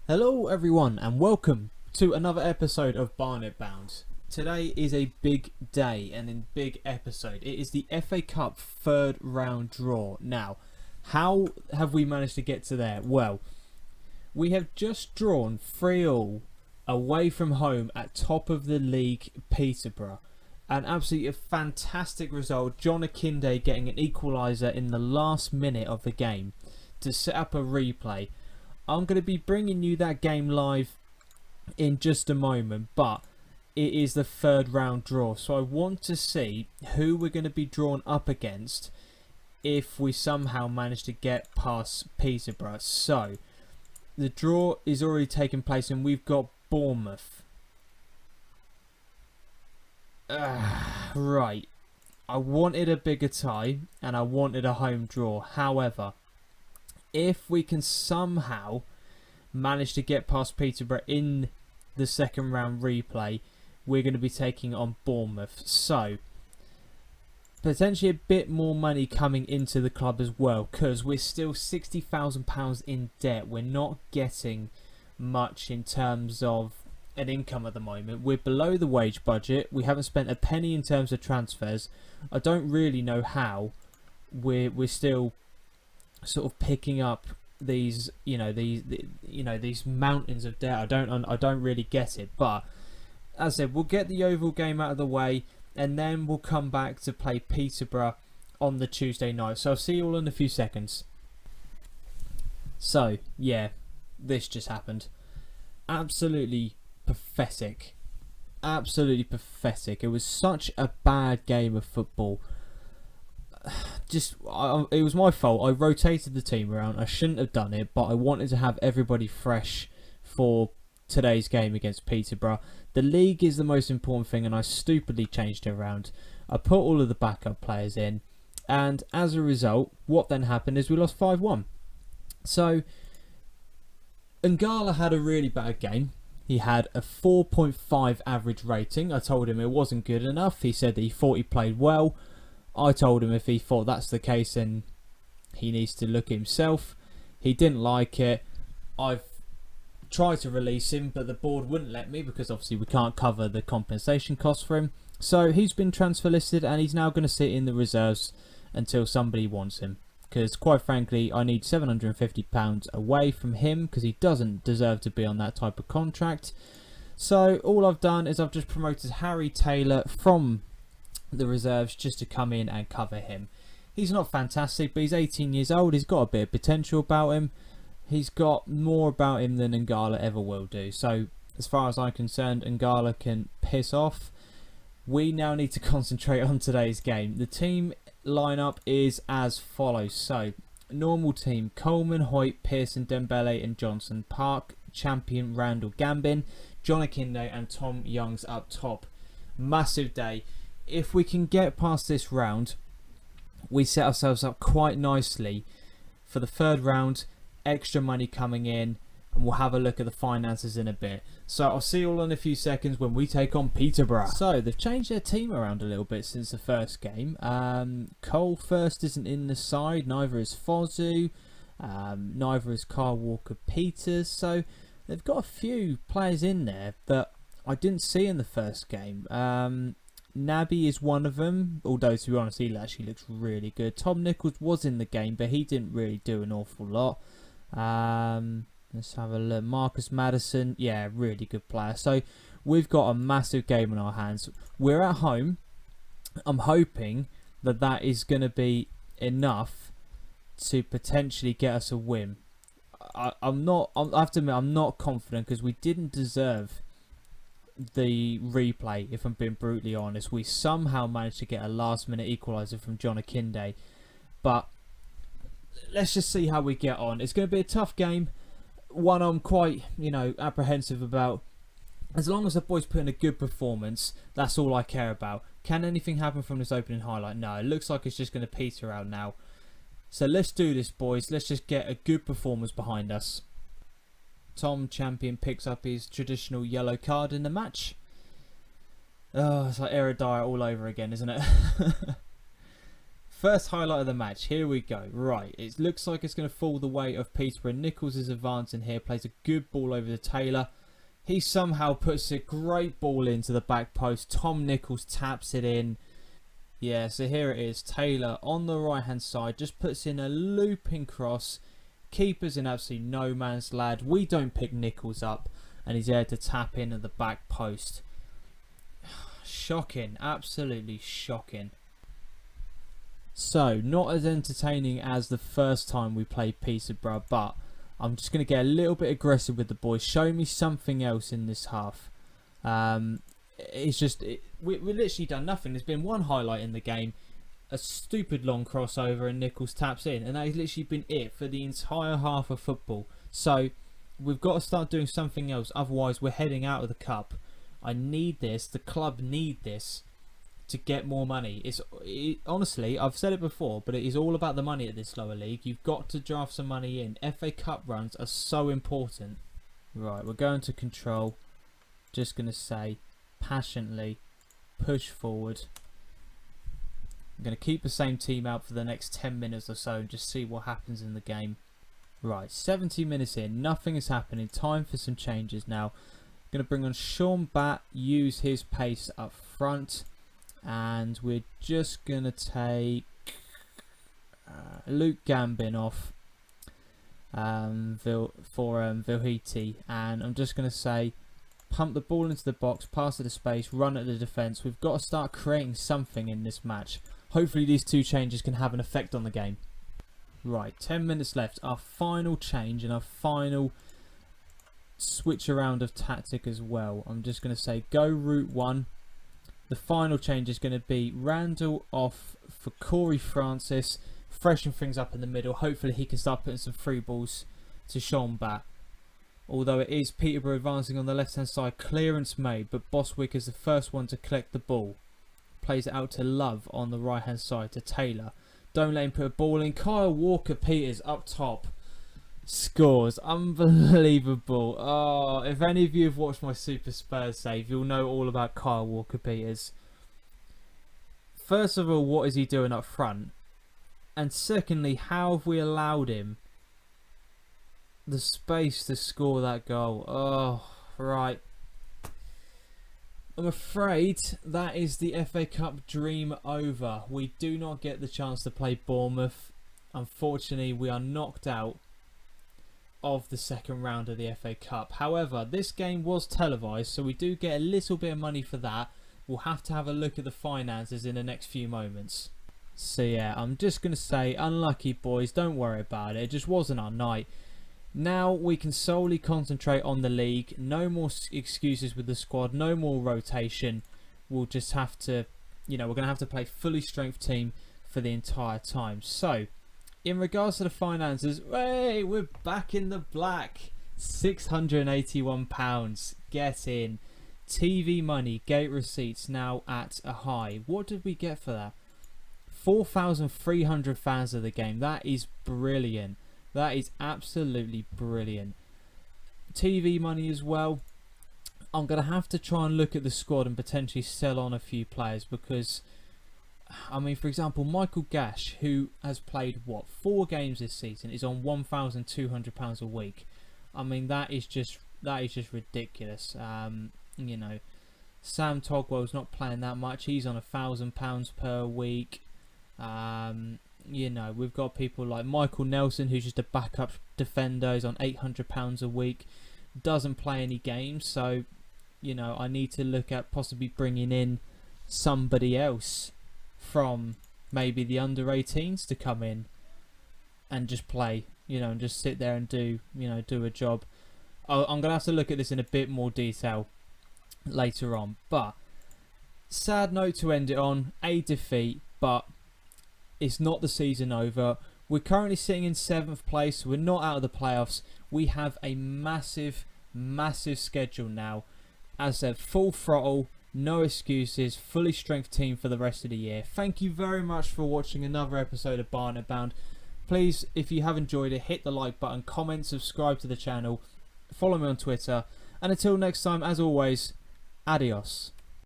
Hello everyone and welcome to another episode of Barnet Bound. Today is a big day and a big episode. It is the FA Cup third round draw. Now, how have we managed to get to there? Well, we have just drawn 3-3 away from home at top of the league, Peterborough. An absolutely fantastic result. John Akinde getting an equaliser in the last minute of the game to set up a replay. I'm going to be bringing you that game live in just a moment, but it is the third round draw, so I want to see who we're going to be drawn up against if we somehow manage to get past Peterborough. So the draw is already taking place and we've got Bournemouth. Right, I wanted a bigger tie and I wanted a home draw. However, if we can somehow manage to get past Peterborough in the second round replay, we're going to be taking on Bournemouth. So, potentially a bit more money coming into the club as well, because we're still £60,000 in debt. We're not getting much in terms of an income at the moment. We're below the wage budget. We haven't spent a penny in terms of transfers. I don't really know how we're still sort of picking up these these mountains of debt. I don't really get it, but as I said, we'll get the Oval game out of the way and then we'll come back to play Peterborough on the Tuesday night. So I'll see you all in a few seconds. So yeah, this just happened. Absolutely pathetic. Absolutely pathetic. It was such a bad game of football. It was my fault. I rotated the team around. I shouldn't have done it, but I wanted to have everybody fresh for today's game against Peterborough. The league is the most important thing, and I stupidly changed it around. I put all of the backup players in, and as a result, what then happened is we lost 5-1. So, Ngala had a really bad game. He had a 4.5 average rating. I told him it wasn't good enough. He said that he thought he played well. I told him if he thought that's the case, then he needs to look at himself. He didn't like it. I've tried to release him, but the board wouldn't let me because obviously we can't cover the compensation costs for him. So he's been transfer listed and he's now going to sit in the reserves until somebody wants him. Because quite frankly, I need £750 away from him because he doesn't deserve to be on that type of contract. So all I've done is I've just promoted Harry Taylor from the reserves just to come in and cover him. He's not fantastic, but he's 18 years old. He's got a bit of potential about him. He's got more about him than Ngala ever will do. So as far as I'm concerned, Ngala can piss off. We now need to concentrate on today's game. The team lineup is as follows. So normal team: Coleman, Hoyt, Pearson, Dembele and Johnson. Park, Champion, Randall, Gambin, John Akinde and Tom Youngs up top. Massive day. If we can get past this round, we set ourselves up quite nicely for the third round. Extra money coming in, and we'll have a look at the finances in a bit. So I'll see you all in a few seconds when we take on Peterborough. So they've changed their team around a little bit since the first game. Cole First isn't in the side, neither is Fozu, neither is Carl Walker-Peters. So they've got a few players in there that I didn't see in the first game. Naby is one of them, although to be honest he actually looks really good. Tom Nichols was in the game, but he didn't really do an awful lot. Let's have a look. Marcus Maddison, yeah, really good player. So we've got a massive game on our hands. We're at home. I'm hoping that that is going to be enough to potentially get us a win. I have to admit, I'm not confident because we didn't deserve the replay, if I'm being brutally honest. We somehow managed to get a last minute equaliser from John Akinde, but let's just see how we get on. It's going to be a tough game, one I'm quite apprehensive about. As long as the boys put in a good performance, that's all I care about. Can anything happen from this opening highlight? No, it looks like it's just going to peter out now. So let's do this, boys. Let's just get a good performance behind us. Tom Champion picks up his traditional yellow card in the match. Oh, it's like Erediah all over again, isn't it? first highlight of the match. Here we go. Right, it looks like it's going to fall the way of Peterborough. Nichols is advancing here, plays a good ball over to Taylor. He somehow puts a great ball into the back post. Tom Nichols taps it in. Yeah, so here it is. Taylor on the right hand side just puts in a looping cross. Keeper's in absolutely no man's land. We don't pick Nichols up, and he's there to tap in at the back post. Shocking, absolutely shocking. So, not as entertaining as the first time we played Peterborough, but I'm just going to get a little bit aggressive with the boys. Show me something else in this half. It's just, we've literally done nothing. There's been one highlight in the game, a stupid long crossover, and Nichols taps in, and that has literally been it for the entire half of football. So, we've got to start doing something else, otherwise we're heading out of the cup. I need this, the club need this to get more money. Honestly, I've said it before, but it is all about the money at this lower league. You've got to draft some money in. FA Cup runs are so important. Right, we're going to control. Just going to say, passionately, push forward. I'm going to keep the same team out for the next 10 minutes or so and just see what happens in the game. Right, 70 minutes in, nothing is happening. Time for some changes now. Going to bring on Sean Batt, use his pace up front. And we're just going to take Luke Gambin off for Vilhiti. And I'm just going to say, pump the ball into the box, pass it to space, run at the defence. We've got to start creating something in this match. Hopefully these two changes can have an effect on the game. Right, 10 minutes left. Our final change and our final switch around of tactic as well. I'm just going to say, go route 1. The final change is going to be Randall off for Corey Francis, freshen things up in the middle. Hopefully he can start putting some free balls to Sean Batt. Although it is Peterborough advancing on the left hand side, clearance made, but Boswick is the first one to collect the ball. Plays it out to Love on the right hand side to Taylor. Don't let him put a ball in. Kyle Walker-Peters up top. Scores. Unbelievable. Oh, if any of you have watched my Super Spurs save, you'll know all about Kyle Walker-Peters. First of all, what is he doing up front? And secondly, how have we allowed him the space to score that goal? Oh, right. I'm afraid that is the FA Cup dream over. We do not get the chance to play Bournemouth. Unfortunately, we are knocked out of the second round of the FA Cup. However, this game was televised, so we do get a little bit of money for that. We'll have to have a look at the finances in the next few moments. So yeah, I'm just going to say, unlucky boys, don't worry about it. It just wasn't our night. Now we can solely concentrate on the league. No more excuses with the squad, no more rotation. We'll just have to, we're going to have to play fully strength team for the entire time. So, in regards to the finances, hey, we're back in the black. £681. Get in. TV money, gate receipts now at a high. What did we get for that? 4,300 fans of the game. That is brilliant. That is absolutely brilliant. TV money as well. I'm going to have to try and look at the squad and potentially sell on a few players because, I mean, for example, Michael Gash, who has played, 4 games this season, is on £1,200 a week. I mean, that is just ridiculous. Sam Togwell's not playing that much. He's on £1,000 per week. We've got people like Michael Nelson, who's just a backup defender. He's on £800 a week. Doesn't play any games, so, I need to look at possibly bringing in somebody else from maybe the under-18s to come in and just play, and just sit there and do a job. I'm going to have to look at this in a bit more detail later on. But sad note to end it on, a defeat, but it's not the season over. We're currently sitting in 7th place. So we're not out of the playoffs. We have a massive schedule now. As I said, full throttle, no excuses, fully strength team for the rest of the year. Thank you very much for watching another episode of Barnet Bound. Please, if you have enjoyed it, hit the like button, comment, subscribe to the channel, follow me on Twitter, and until next time, as always, adios.